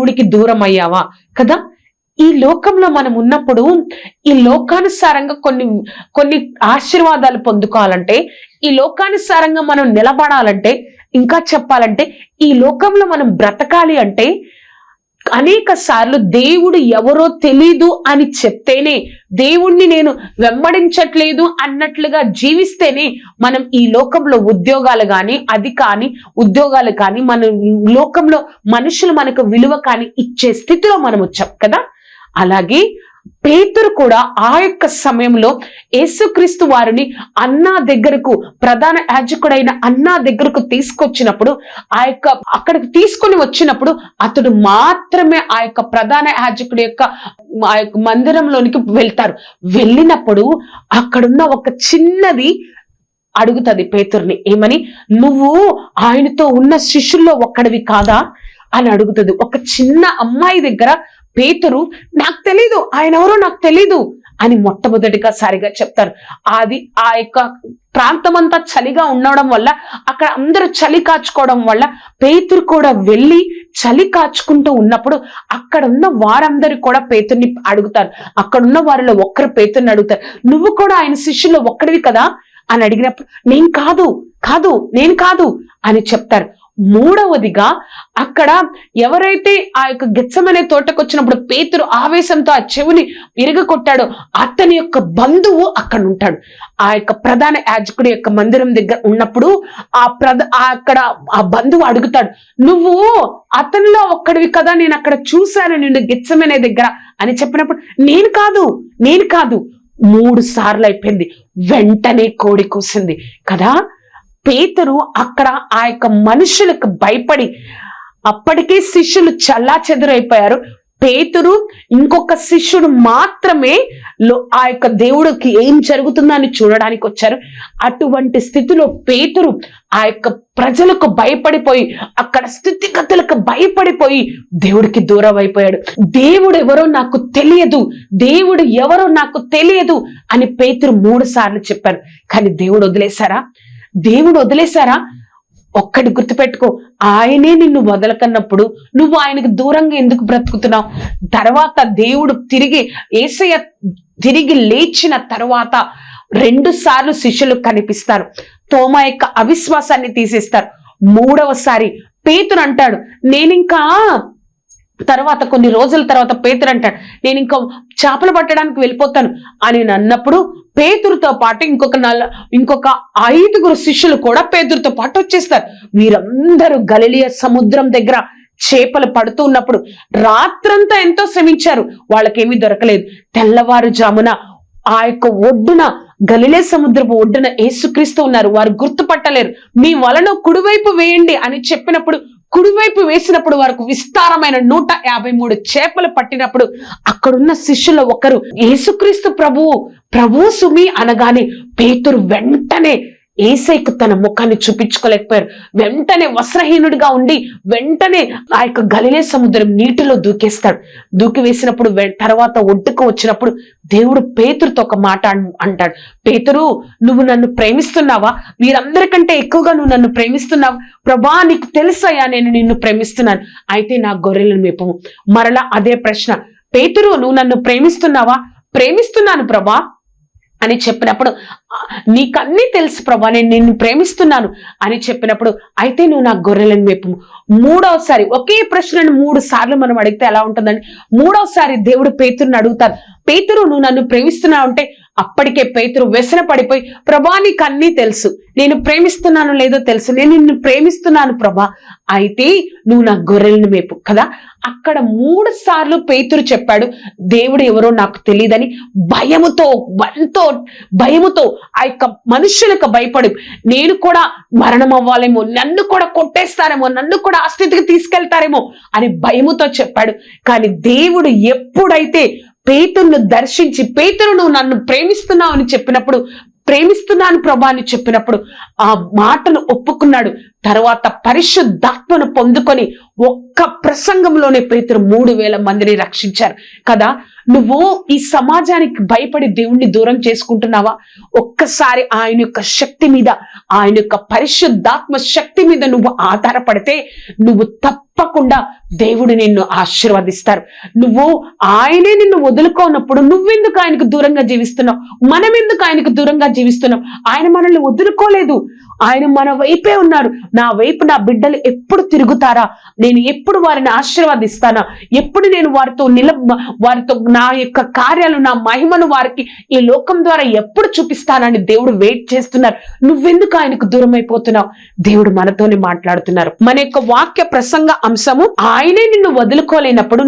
దేవుడికి దూరం అయ్యావా కదా. ఈ లోకంలో మనం ఉన్నప్పుడు ఈ లోకానుసారంగా కొన్ని ఆశీర్వాదాలు పొందుకోవాలంటే, ఈ లోకానుసారంగా మనం నిలబడాలంటే, ఇంకా చెప్పాలంటే ఈ లోకంలో మనం బ్రతకాలి అంటే అనేక సార్లు దేవుడు ఎవరో తెలీదు అని చెప్తేనే, దేవుణ్ణి నేను వెంబడించట్లేదు అన్నట్లుగా జీవిస్తేనే మనం ఈ లోకంలో ఉద్యోగాలు కానీ మన లోకంలో మనుషులు మనకు విలువ కానీ ఇచ్చే స్థితిలో మనం వచ్చాం కదా. అలాగే పేతురు కూడా ఆ యొక్క సమయంలో యేసుక్రీస్తు వారిని అన్నా దగ్గరకు, ప్రధాన యాజకుడైన అన్నా దగ్గరకు తీసుకొచ్చినప్పుడు, అక్కడికి తీసుకొని వచ్చినప్పుడు అతడు మాత్రమే ఆ యొక్క ప్రధాన యాజకుడి యొక్క మందిరంలోనికి వెళ్తారు. వెళ్ళినప్పుడు అక్కడున్న ఒక చిన్నది అడుగుతుంది పేతుర్ని, ఏమని, నువ్వు ఆయనతో ఉన్న శిష్యుల్లో ఒక్కడివి కాదా అని అడుగుతుంది. ఒక చిన్న అమ్మాయి దగ్గర పేతురు, నాకు తెలీదు, ఆయన ఎవరో నాకు తెలీదు అని మొట్టమొదటిగా సారిగా చెప్తారు. అది ఆ యొక్క ప్రాంతం అంతా చలిగా ఉండడం వల్ల, అక్కడ అందరూ చలి కాచుకోవడం వల్ల పేతురు కూడా వెళ్ళి చలి కాచుకుంటూ ఉన్నప్పుడు అక్కడ ఉన్న వారందరూ కూడా పేతుర్ని అడుగుతారు. అక్కడున్న వారిలో ఒక్కరు పేతుర్ని అడుగుతారు, నువ్వు కూడా ఆయన శిష్యుల్లో ఒక్కడివి కదా అని అడిగినప్పుడు, నేను కాదు అని చెప్తారు. మూడవదిగా అక్కడ ఎవరైతే ఆ యొక్క గెత్సెమనే తోటకు వచ్చినప్పుడు పేతురు ఆవేశంతో ఆ చెవిని విరగొట్టాడో అతని యొక్క బంధువు అక్కడ ఉంటాడు. ఆ యొక్క ప్రధాన యాజకుడి యొక్క మందిరం దగ్గర ఉన్నప్పుడు అక్కడ ఆ బంధువు అడుగుతాడు, నువ్వు అతనిలో ఒక్కడివి కదా, నేను అక్కడ చూశాను నిన్ను గెత్సెమనే దగ్గర అని చెప్పినప్పుడు, నేను కాదు 3 సార్లు అయిపోయింది. వెంటనే కోడి కూసింది కదా. పేతురు అక్కడ ఆ యొక్క మనుషులకు భయపడి, అప్పటికే శిష్యులు చల్లా చెదురైపోయారు. పేతురు ఇంకొక శిష్యుడు మాత్రమే ఆ యొక్క దేవుడికి ఏం జరుగుతుందని చూడడానికి వచ్చారు. అటువంటి స్థితిలో పేతురు ఆ యొక్క ప్రజలకు భయపడిపోయి, అక్కడ స్థితిగతులకు భయపడిపోయి దేవుడికి దూరం అయిపోయాడు. దేవుడు ఎవరో నాకు తెలియదు అని పేతురు 3 సార్లు చెప్పారు. కానీ దేవుడు వదిలేశారా? ఒక్కటి గుర్తుపెట్టుకో, ఆయనే నిన్ను వదలకన్నప్పుడు నువ్వు ఆయనకు దూరంగా ఎందుకు బ్రతుకుతున్నావు? తర్వాత దేవుడు యేసయ్య తిరిగి లేచిన తర్వాత 2 సార్లు శిష్యులు కనిపిస్తారు. తోమా యొక్క అవిశ్వాసాన్ని తీసేస్తారు. 3వసారి పేతురు అంటాడు, తర్వాత కొన్ని రోజుల తర్వాత పేతురు అంటాడు, నేను ఇంకా చేపలు పట్టడానికి వెళ్ళిపోతాను అని అన్నప్పుడు పేతురుతో పాటు ఇంకొక 5 శిష్యులు కూడా పేతురుతో పాటు వచ్చేస్తారు. వీరందరూ గలిలయ సముద్రం దగ్గర చేపలు పడుతూ ఉన్నప్పుడు రాత్రంతా ఎంతో శ్రమించారు, వాళ్ళకేమీ దొరకలేదు. తెల్లవారుజామున ఆ యొక్క ఒడ్డున, గలిలయ సముద్రపు ఒడ్డున యేసుక్రీస్తు ఉన్నారు. వారు గుర్తుపట్టలేరు. మీ వలను కుడివైపు వేయండి అని చెప్పినప్పుడు కుడివైపు వేసినప్పుడు వారికి విస్తారమైన 153 చేపలు పట్టినప్పుడు అక్కడున్న శిష్యుల ఒకరు, యేసుక్రీస్తు ప్రభువు సుమి అనగానే పేతురు వెంటనే యేసయ్యకు తన ముఖాన్ని చూపించుకోలేకపోయారు. వెంటనే వస్త్రహీనుడిగా ఉండి వెంటనే ఆ యొక్క గలిలయ సముద్రం నీటిలో దూకి వేసినప్పుడు తర్వాత ఒడ్డుకు వచ్చినప్పుడు దేవుడు పేతురుతో ఒక మాట అంటాడు, పేతురు, నువ్వు నన్ను ప్రేమిస్తున్నావా? వీరందరికంటే ఎక్కువగా నువ్వు నన్ను ప్రేమిస్తున్నావు. ప్రభా, నీకు తెలుసయ్యా నేను నిన్ను ప్రేమిస్తున్నాను, అయితే నా గొర్రెలను మేపము. మరలా అదే ప్రశ్న, పేతురు, నువ్వు నన్ను ప్రేమిస్తున్నావా? ప్రేమిస్తున్నాను ప్రభా అని చెప్పినప్పుడు, నీకన్నీ తెలుసు ప్రభా, నేను నిన్ను ప్రేమిస్తున్నాను అని చెప్పినప్పుడు, అయితే నువ్వు నా గొర్రెలను మేపు. 3వసారి ఒకే ప్రశ్నను 3 సార్లు మనం అడిగితే ఎలా ఉంటుందండి? 3వసారి దేవుడు పేతురుని అడుగుతారు, పేతురు, నువ్వు నన్ను ప్రేమిస్తున్నావు అంటే అప్పటికే పేతురు వ్యసన పడిపోయి, ప్రభా, నీకు అన్నీ తెలుసు, నేను ప్రేమిస్తున్నాను లేదో తెలుసు, నేను నిన్ను ప్రేమిస్తున్నాను ప్రభా, అయితే నువ్వు నా గొర్రెలను మేపు కదా. అక్కడ 3 సార్లు పేతురు చెప్పాడు, దేవుడు ఎవరో నాకు తెలియదని. భయముతో ఆ యొక్క మనుషులకు భయపడి, నేను కూడా మరణం అవ్వాలేమో, నన్ను కూడా కొట్టేస్తారేమో, నన్ను కూడా ఆ స్థితికి తీసుకెళ్తారేమో అని భయముతో చెప్పాడు. కానీ దేవుడు ఎప్పుడైతే పేతురును దర్శించి, పేతురు, నువ్వు నన్ను ప్రేమిస్తున్నావు అని చెప్పినప్పుడు, ప్రేమిస్తున్నాను ప్రభా అని చెప్పినప్పుడు ఆ మాటను ఒప్పుకున్నాడు. తర్వాత పరిశుద్ధాత్మను పొందుకొని ఒక్క ప్రసంగంలోనే పేతురు 3000 మందిని రక్షించారు కదా. నువ్వు ఈ సమాజానికి భయపడి దేవుణ్ణి దూరం చేసుకుంటున్నావా? ఒక్కసారి ఆయన యొక్క శక్తి మీద, ఆయన యొక్క పరిశుద్ధాత్మ శక్తి మీద నువ్వు ఆధారపడితే నువ్వు తప్పకుండా దేవుడు నిన్ను ఆశీర్వదిస్తారు. నువ్వు ఆయనే నిన్ను వదులుకోనప్పుడు నువ్వెందుకు ఆయనకు దూరంగా జీవిస్తున్నావు? మనం ఎందుకు ఆయనకు దూరంగా జీవిస్తున్నాం? ఆయన మనల్ని వదులుకోలేదు. ఆయన మన వైపే ఉన్నారు. నా వైపు నా బిడ్డలు ఎప్పుడు తిరుగుతారా, నేను ఎప్పుడు వారిని ఆశీర్వదిస్తానా, ఎప్పుడు నేను వారితో నా యొక్క కార్యాలు, నా మహిమను వారికి ఈ లోకం ద్వారా ఎప్పుడు చూపిస్తానని దేవుడు వెయిట్ చేస్తున్నారు. నువ్వెందుకు ఆయనకు దూరం అయిపోతున్నావు? దేవుడు మనతోనే మాట్లాడుతున్నారు. మన యొక్క వాక్య ప్రసంగ అంశము, ఆయనే నిన్ను వదులుకోలేనప్పుడు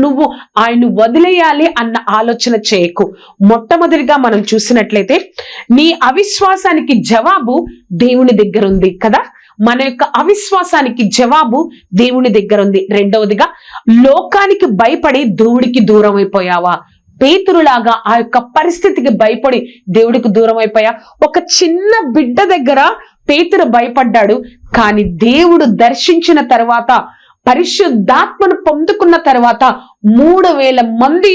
నువ్వు ఆయన వదిలేయాలి అన్న ఆలోచన చేయకు. మొట్టమొదటిగా మనం చూసినట్లయితే నీ అవిశ్వాసానికి జవాబు దేవుని దగ్గర ఉంది కదా. మన యొక్క అవిశ్వాసానికి జవాబు దేవుని దగ్గర ఉంది. రెండవదిగా, లోకానికి భయపడి దేవుడికి దూరం అయిపోయావా? పేతురులాగా ఆ యొక్క పరిస్థితికి భయపడి దేవుడికి దూరం అయిపోయా? ఒక చిన్న బిడ్డ దగ్గర పేతురు భయపడ్డాడు, కానీ దేవుడు దర్శించిన తర్వాత, పరిశుద్ధాత్మను పొందుకున్న తర్వాత 3000 మంది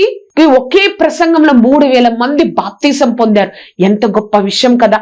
ఒకే ప్రసంగంలో 3000 మంది బాప్తీసం పొందారు. ఎంత గొప్ప విషయం కదా.